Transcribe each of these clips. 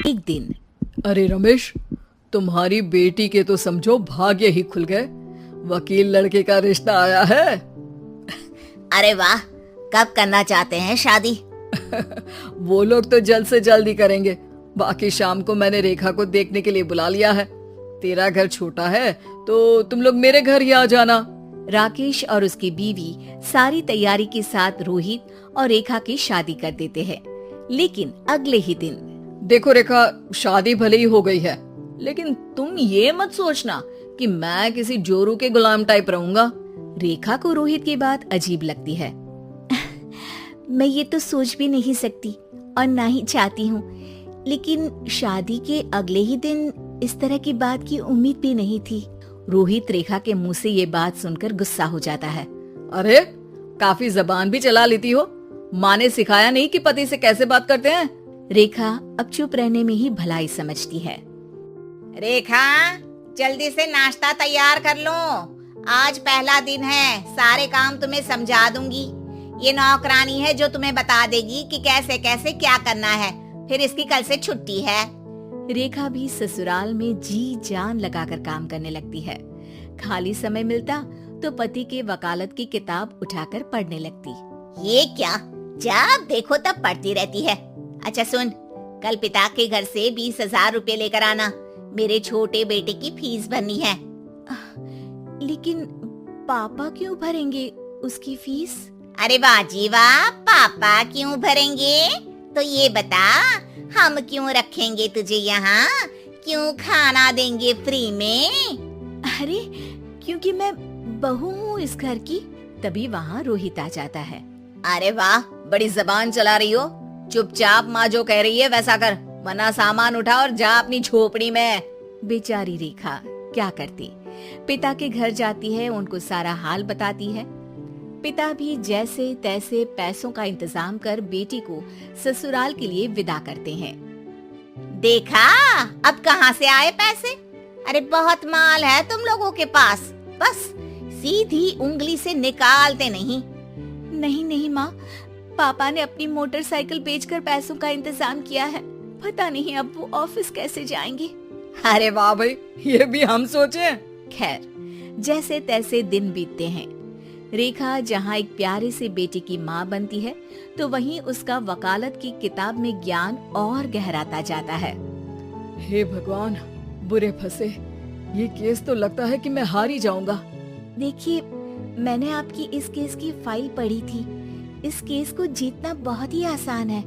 एक दिन अरे रमेश, तुम्हारी बेटी के तो समझो भाग्य ही खुल गए। वकील लड़के का रिश्ता आया है। अरे वाह, कब करना चाहते हैं शादी? वो लोग तो जल्द से जल्द ही करेंगे। बाकी शाम को मैंने रेखा को देखने के लिए बुला लिया है। तेरा घर छोटा है तो तुम लोग मेरे घर ही आ जाना। राकेश और उसकी बीवी सारी तैयारी के साथ रोहित और रेखा की शादी कर देते हैं। लेकिन अगले ही दिन देखो रेखा, शादी भले ही हो गई है, लेकिन तुम ये मत सोचना कि मैं किसी जोरू के गुलाम टाइप रहूंगा। रेखा को रोहित की बात अजीब लगती है। मैं ये तो सोच भी नहीं सकती और ना ही चाहती हूँ, लेकिन शादी के अगले ही दिन इस तरह की बात की उम्मीद भी नहीं थी। रोहित रेखा के मुंह से ये बात सुनकर गुस्सा हो जाता है। अरे, काफी जबान भी चला लेती हो। माँ ने सिखाया नहीं कि पति से कैसे बात करते हैं? रेखा अब चुप रहने में ही भलाई समझती है। रेखा, जल्दी से नाश्ता तैयार कर लो। आज पहला दिन है, सारे काम तुम्हें समझा दूंगी। ये नौकरानी है जो तुम्हें बता देगी कि कैसे कैसे क्या करना है। फिर इसकी कल से छुट्टी है। रेखा भी ससुराल में जी जान लगाकर काम करने लगती है। खाली समय मिलता तो पति के वकालत की किताब उठाकर पढ़ने लगती। ये क्या, जब देखो तब पढ़ती रहती है। अच्छा सुन, कल पिता के घर से 20,000 रुपए लेकर आना। मेरे छोटे बेटे की फीस भरनी है। लेकिन पापा क्यों भरेंगे उसकी फीस? अरे वाह जी वाह, पापा क्यों भरेंगे? तो ये बता, हम क्यों रखेंगे तुझे यहाँ? क्यों खाना देंगे फ्री में? अरे, क्योंकि मैं बहू हूँ इस घर की। तभी वहाँ रोहित आ जाता है। अरे वाह, बड़ी जबान चला रही हो। चुपचाप माँ जो कह रही है वैसा कर, वरना सामान उठा और जा अपनी झोपड़ी में। बेचारी रेखा क्या करती, पिता के घर जाती है, उनको सारा हाल बताती है। पिता भी जैसे तैसे पैसों का इंतजाम कर बेटी को ससुराल के लिए विदा करते हैं। देखा, अब कहाँ से आए पैसे? अरे बहुत माल है तुम लोगों के पास, बस सीधी उंगली से निकालते नहीं। नहीं नहीं माँ, पापा ने अपनी मोटरसाइकिल बेचकर पैसों का इंतजाम किया है। पता नहीं अब वो ऑफिस कैसे जाएंगे। अरे वाह भाई, ये भी हम सोचे। खैर, जैसे तैसे दिन बीतते हैं। रेखा जहाँ एक प्यारे से बेटे की माँ बनती है, तो वहीं उसका वकालत की किताब में ज्ञान और गहराता जाता है। हे भगवान, बुरे फंसे। ये केस तो लगता है कि मैं हार ही जाऊंगा। देखिए, मैंने आपकी इस केस की फाइल पढ़ी थी। इस केस को जीतना बहुत ही आसान है।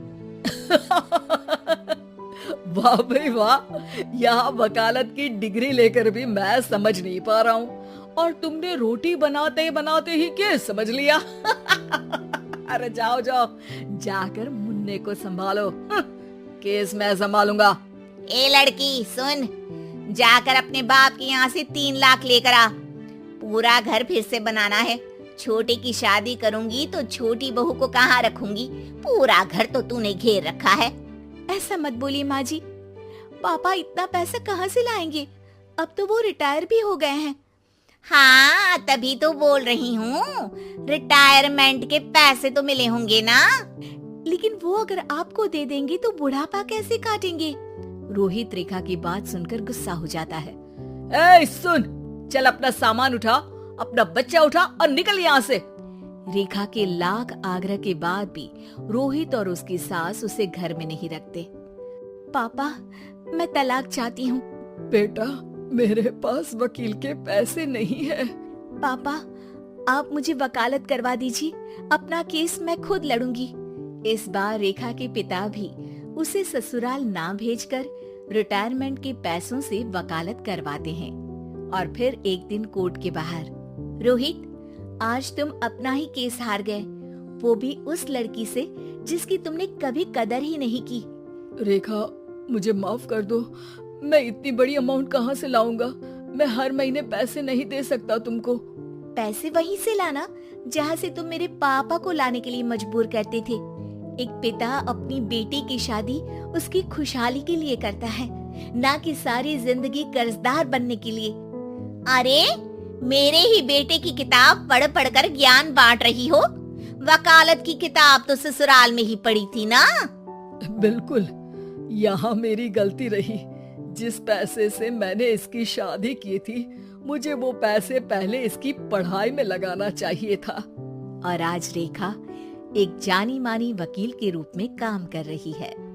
वाह भाई वाह, यहाँ वकालत की डिग्री लेकर भी मैं समझ नहीं पा रहा हूँ, और तुमने रोटी बनाते बनाते ही केस समझ लिया। अरे जाओ जाओ, जाकर मुन्ने को संभालो। केस मैं संभालूंगा। ए लड़की सुन, जाकर अपने बाप के यहाँ से 3 लाख लेकर आ। पूरा घर फिर से बनाना है। छोटे की शादी करूंगी तो छोटी बहू को कहाँ रखूंगी? पूरा घर तो तूने घेर रखा है। ऐसा मत बोलिए माँ जी, पापा इतना पैसा कहाँ से लाएंगे? अब तो वो रिटायर भी हो गए हैं। हाँ, तभी तो बोल रही हूँ, रिटायरमेंट के पैसे तो मिले होंगे ना। लेकिन वो अगर आपको दे देंगे तो बुढ़ापा कैसे काटेंगे? रोहित रेखा की बात सुनकर गुस्सा हो जाता है। ए सुन, चल अपना सामान उठा, अपना बच्चा उठा और निकल यहाँ से। रेखा के लाख आग्रह के बाद भी रोहित और उसकी सास उसे घर में नहीं रखते। पापा, मैं तलाक चाहती हूँ। बेटा, मेरे पास वकील के पैसे नहीं है। पापा, आप मुझे वकालत करवा दीजिए, अपना केस मैं खुद लड़ूंगी। इस बार रेखा के पिता भी उसे ससुराल ना भेजकर रिटायरमेंट के पैसों से वकालत करवाते हैं। और फिर एक दिन कोर्ट के बाहर, रोहित, आज तुम अपना ही केस हार गए, वो भी उस लड़की से जिसकी तुमने कभी कदर ही नहीं की। रेखा, मुझे माफ कर दो। मैं इतनी बड़ी अमाउंट कहाँ से लाऊंगा? मैं हर महीने पैसे नहीं दे सकता तुमको। पैसे वहीं से लाना जहाँ से तुम मेरे पापा को लाने के लिए मजबूर करते थे। एक पिता अपनी बेटी की शादी उसकी खुशहाली के लिए करता है, ना कि सारी जिंदगी कर्जदार बनने के लिए। अरे, मेरे ही बेटे की किताब पढ़ पढ़ कर ज्ञान बांट रही हो। वकालत की किताब तो ससुराल में ही पढ़ी थी ना। बिल्कुल, यहाँ मेरी गलती रही। जिस पैसे से मैंने इसकी शादी की थी, मुझे वो पैसे पहले इसकी पढ़ाई में लगाना चाहिए था। और आज रेखा एक जानी मानी वकील के रूप में काम कर रही है।